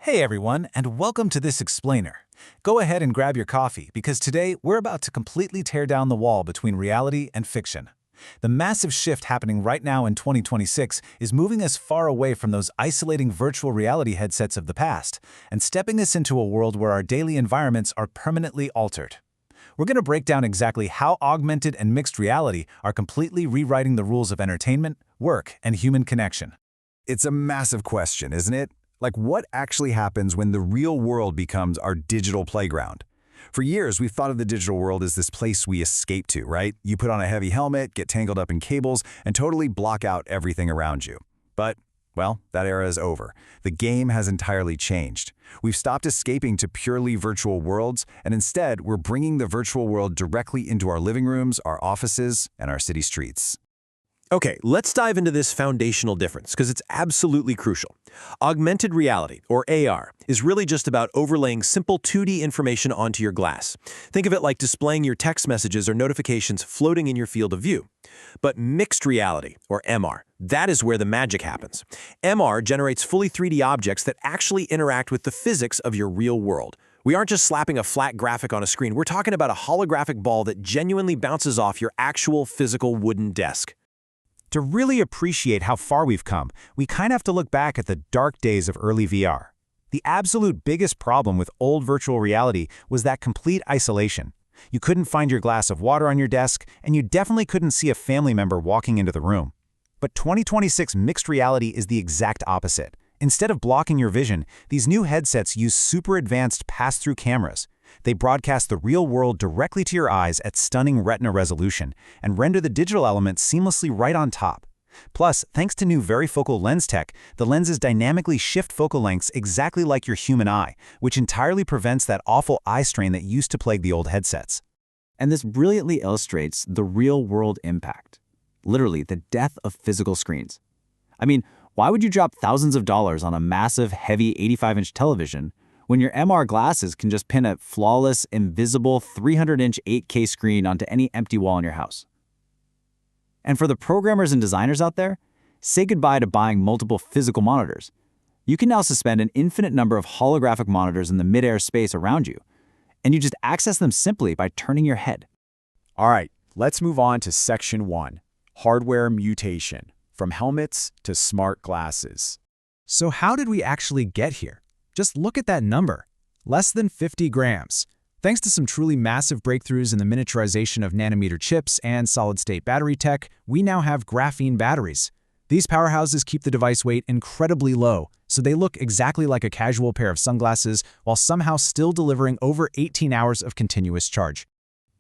Hey everyone, and welcome to this explainer. Go ahead and grab your coffee because today we're about to completely tear down the wall between reality and fiction. The massive shift happening right now in 2026 is moving us far away from those isolating virtual reality headsets of the past and stepping us into a world where our daily environments are permanently altered. We're going to break down exactly how augmented and mixed reality are completely rewriting the rules of entertainment, work, and human connection. It's a massive question, isn't it? Like, what actually happens when the real world becomes our digital playground? For years, we've thought of the digital world as this place we escape to, right? You put on a heavy helmet, get tangled up in cables, and totally block out everything around you. But, well, that era is over. The game has entirely changed. We've stopped escaping to purely virtual worlds, and instead, we're bringing the virtual world directly into our living rooms, our offices, and our city streets. Okay, let's dive into this foundational difference because it's absolutely crucial. Augmented reality, or AR, is really just about overlaying simple 2D information onto your glass. Think of it like displaying your text messages or notifications floating in your field of view. But mixed reality, or MR, that is where the magic happens. MR generates fully 3D objects that actually interact with the physics of your real world. We aren't just slapping a flat graphic on a screen, we're talking about a holographic ball that genuinely bounces off your actual physical wooden desk. To really appreciate how far we've come, we kind of have to look back at the dark days of early VR. The absolute biggest problem with old virtual reality was that complete isolation. You couldn't find your glass of water on your desk, and you definitely couldn't see a family member walking into the room. But 2026 mixed reality is the exact opposite. Instead of blocking your vision, these new headsets use super advanced pass-through cameras. They broadcast the real world directly to your eyes at stunning retina resolution and render the digital element seamlessly right on top. Plus, thanks to new varifocal lens tech, the lenses dynamically shift focal lengths exactly like your human eye, which entirely prevents that awful eye strain that used to plague the old headsets. And this brilliantly illustrates the real-world impact. Literally, the death of physical screens. I mean, why would you drop thousands of dollars on a massive, heavy 85-inch television when your MR glasses can just pin a flawless, invisible 300-inch 8K screen onto any empty wall in your house? And for the programmers and designers out there, say goodbye to buying multiple physical monitors. You can now suspend an infinite number of holographic monitors in the mid-air space around you, and you just access them simply by turning your head. All right, let's move on to Section 1, Hardware Mutation, from helmets to smart glasses. So how did we actually get here? Just look at that number, less than 50 grams. Thanks to some truly massive breakthroughs in the miniaturization of nanometer chips and solid-state battery tech, we now have graphene batteries. These powerhouses keep the device weight incredibly low, so they look exactly like a casual pair of sunglasses while somehow still delivering over 18 hours of continuous charge.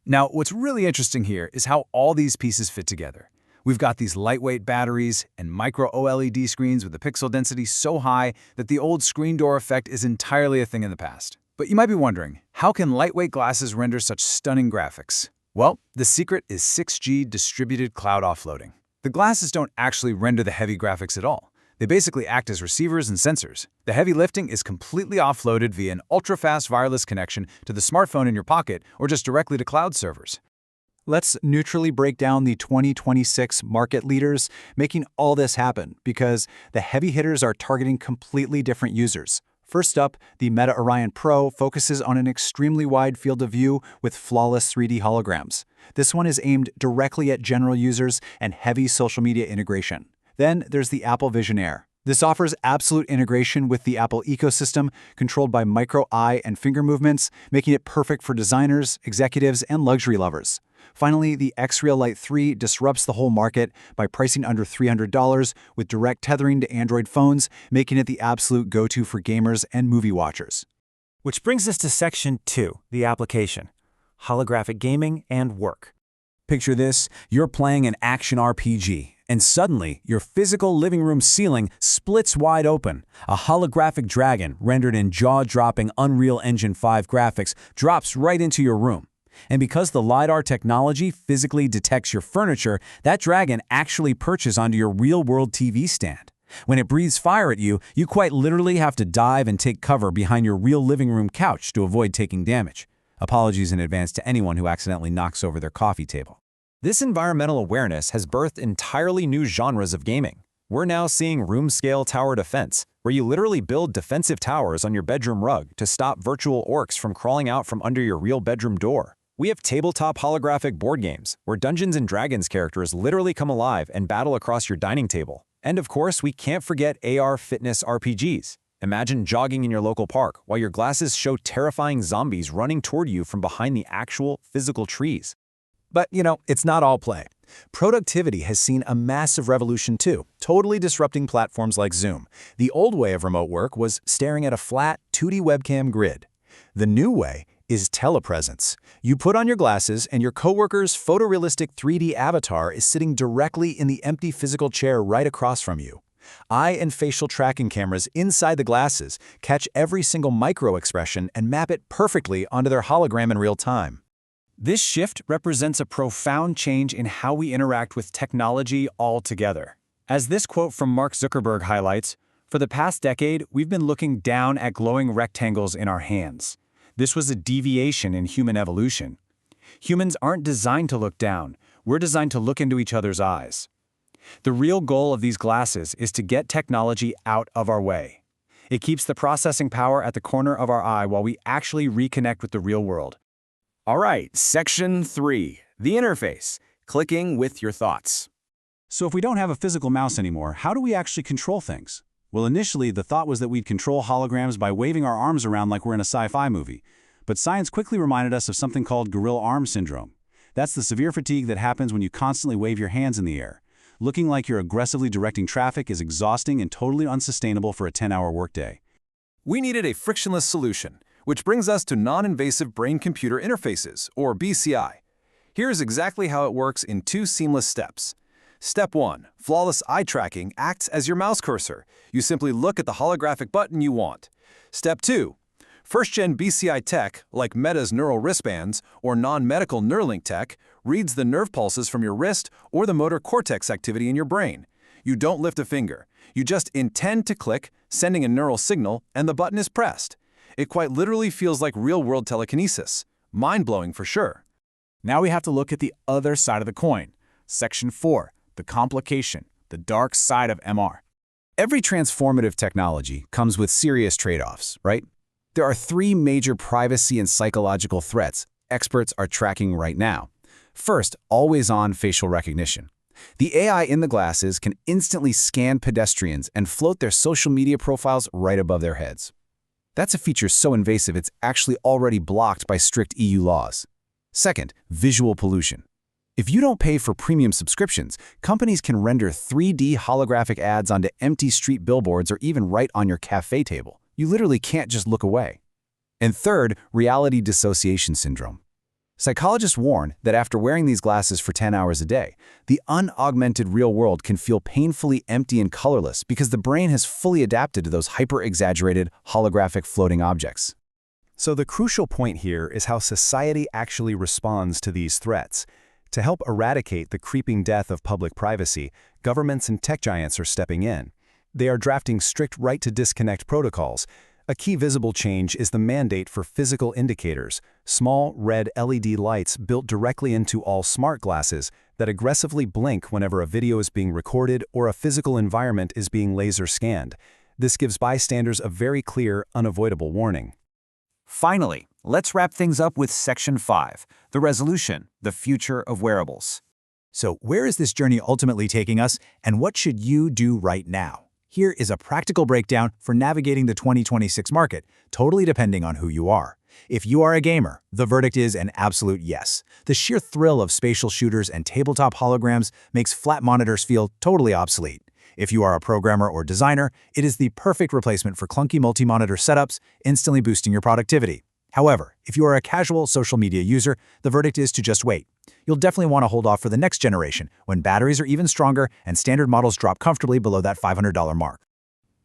Now, what's really interesting here is how all these pieces fit together. We've got these lightweight batteries and micro OLED screens with a pixel density so high that the old screen door effect is entirely a thing in the past. But you might be wondering, how can lightweight glasses render such stunning graphics? Well, the secret is 6G distributed cloud offloading. The glasses don't actually render the heavy graphics at all. They basically act as receivers and sensors. The heavy lifting is completely offloaded via an ultra-fast wireless connection to the smartphone in your pocket or just directly to cloud servers. Let's neutrally break down the 2026 market leaders making all this happen because the heavy hitters are targeting completely different users. First up, the Meta Orion Pro focuses on an extremely wide field of view with flawless 3D holograms. This one is aimed directly at general users and heavy social media integration. Then there's the Apple Vision Air. This offers absolute integration with the Apple ecosystem, controlled by micro eye and finger movements, making it perfect for designers, executives, and luxury lovers. Finally, the X-Real Lite 3 disrupts the whole market by pricing under $300 with direct tethering to Android phones, making it the absolute go-to for gamers and movie watchers. Which brings us to Section 2, the application, holographic gaming and work. Picture this, you're playing an action RPG, and suddenly your physical living room ceiling splits wide open. A holographic dragon rendered in jaw-dropping Unreal Engine 5 graphics drops right into your room. And because the LiDAR technology physically detects your furniture, that dragon actually perches onto your real-world TV stand. When it breathes fire at you, you quite literally have to dive and take cover behind your real living room couch to avoid taking damage. Apologies in advance to anyone who accidentally knocks over their coffee table. This environmental awareness has birthed entirely new genres of gaming. We're now seeing room-scale tower defense, where you literally build defensive towers on your bedroom rug to stop virtual orcs from crawling out from under your real bedroom door. We have tabletop holographic board games, where Dungeons & Dragons characters literally come alive and battle across your dining table. And of course, we can't forget AR fitness RPGs. Imagine jogging in your local park while your glasses show terrifying zombies running toward you from behind the actual physical trees. But, it's not all play. Productivity has seen a massive revolution too, totally disrupting platforms like Zoom. The old way of remote work was staring at a flat, 2D webcam grid. The new way is telepresence. You put on your glasses and your coworker's photorealistic 3D avatar is sitting directly in the empty physical chair right across from you. Eye and facial tracking cameras inside the glasses catch every single micro-expression and map it perfectly onto their hologram in real time. This shift represents a profound change in how we interact with technology altogether. As this quote from Mark Zuckerberg highlights, "For the past decade, we've been looking down at glowing rectangles in our hands. This was a deviation in human evolution. Humans aren't designed to look down. We're designed to look into each other's eyes." The real goal of these glasses is to get technology out of our way. It keeps the processing power at the corner of our eye while we actually reconnect with the real world. All right, Section 3, the interface, clicking with your thoughts. So if we don't have a physical mouse anymore, how do we actually control things? Well, initially, the thought was that we'd control holograms by waving our arms around like we're in a sci-fi movie. But science quickly reminded us of something called gorilla arm syndrome. That's the severe fatigue that happens when you constantly wave your hands in the air. Looking like you're aggressively directing traffic is exhausting and totally unsustainable for a 10-hour workday. We needed a frictionless solution, which brings us to non-invasive brain-computer interfaces, or BCI. Here's exactly how it works in 2 seamless steps. Step 1, flawless eye tracking acts as your mouse cursor. You simply look at the holographic button you want. Step 2, first-gen BCI tech, like Meta's neural wristbands or non-medical Neuralink tech, reads the nerve pulses from your wrist or the motor cortex activity in your brain. You don't lift a finger. You just intend to click, sending a neural signal, and the button is pressed. It quite literally feels like real-world telekinesis. Mind-blowing for sure. Now we have to look at the other side of the coin. Section 4, the complication, the dark side of MR. Every transformative technology comes with serious trade-offs, right? There are 3 major privacy and psychological threats experts are tracking right now. First, always-on facial recognition. The AI in the glasses can instantly scan pedestrians and float their social media profiles right above their heads. That's a feature so invasive it's actually already blocked by strict EU laws. Second, visual pollution. If you don't pay for premium subscriptions, companies can render 3D holographic ads onto empty street billboards or even right on your cafe table. You literally can't just look away. And third, reality dissociation syndrome. Psychologists warn that after wearing these glasses for 10 hours a day, the unaugmented real world can feel painfully empty and colorless because the brain has fully adapted to those hyper-exaggerated holographic floating objects. So the crucial point here is how society actually responds to these threats. To help eradicate the creeping death of public privacy, governments and tech giants are stepping in. They are drafting strict right-to-disconnect protocols. A key visible change is the mandate for physical indicators, small red LED lights built directly into all smart glasses that aggressively blink whenever a video is being recorded or a physical environment is being laser scanned. This gives bystanders a very clear, unavoidable warning. Finally, let's wrap things up with Section 5, the resolution, the future of wearables. So where is this journey ultimately taking us, and what should you do right now? Here is a practical breakdown for navigating the 2026 market, totally depending on who you are. If you are a gamer, the verdict is an absolute yes. The sheer thrill of spatial shooters and tabletop holograms makes flat monitors feel totally obsolete. If you are a programmer or designer, it is the perfect replacement for clunky multi-monitor setups, instantly boosting your productivity. However, if you are a casual social media user, the verdict is to just wait. You'll definitely want to hold off for the next generation, when batteries are even stronger and standard models drop comfortably below that $500 mark.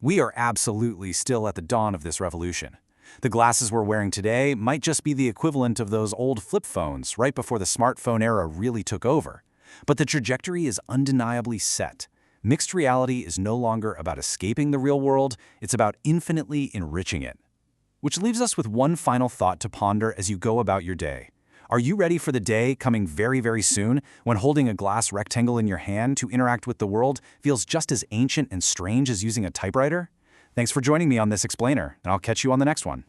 We are absolutely still at the dawn of this revolution. The glasses we're wearing today might just be the equivalent of those old flip phones right before the smartphone era really took over. But the trajectory is undeniably set. Mixed reality is no longer about escaping the real world, it's about infinitely enriching it. Which leaves us with one final thought to ponder as you go about your day. Are you ready for the day coming very, very soon when holding a glass rectangle in your hand to interact with the world feels just as ancient and strange as using a typewriter? Thanks for joining me on this explainer, and I'll catch you on the next one.